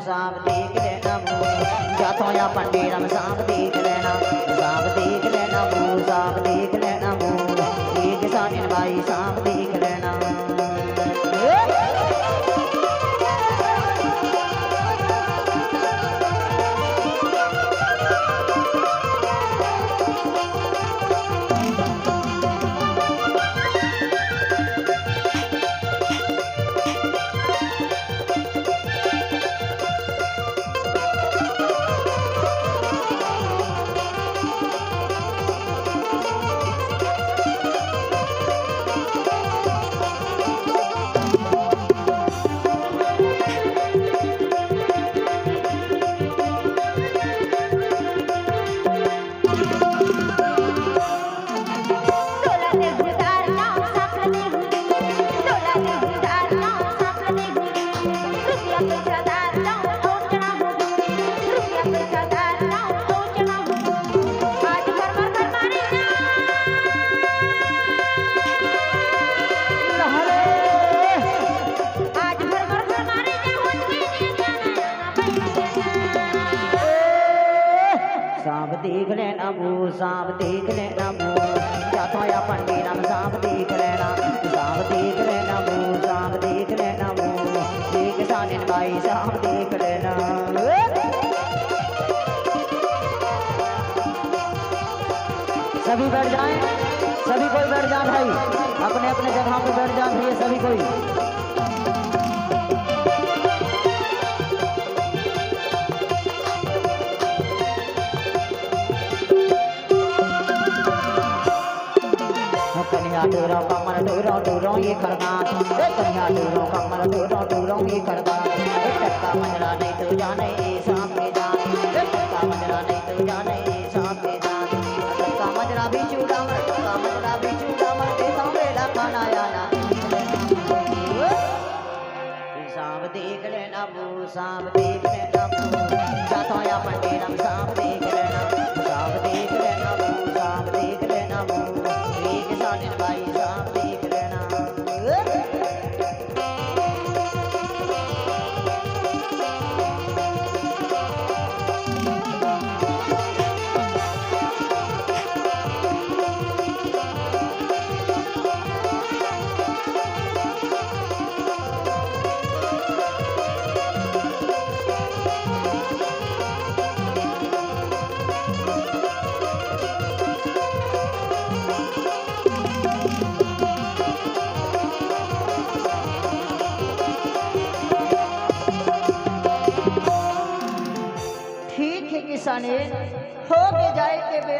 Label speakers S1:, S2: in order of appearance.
S1: सांप देख लेना वो जातो या पंडेरम सांप देख लेना वो सांप देख लेना वो एक सानिन भाई सांप देख लेना देख लेना वो सांप देख लेना वो जातो या पंडेरम सांप देख लेना वो सांप देख लेना वो एक सानिन भाई सांप देख लेना सभी बैठ जाएं सभी कोई बैठ जा भाई अपने अपने जगह पे बैठ जा भैया सभी कोई कन्या डोरो कमर डोरो ये करना कन्या डोरो कमर डोरो ये करना टक्का मजरा नहीं तो जाने सांप के जान टक्का मजरा नहीं तो जाने सांप के जान टक्का मजरा भी चूड़ा मर देखो मेरा खाना आना सांप देख लेना वो सांप देख लेना वो जातो या पंडेरम सांप देख लेना वो सांप देख लेना वो एक सानिन भाई सांप देख लेना ठीक है किसाने हो के जाए के बेरा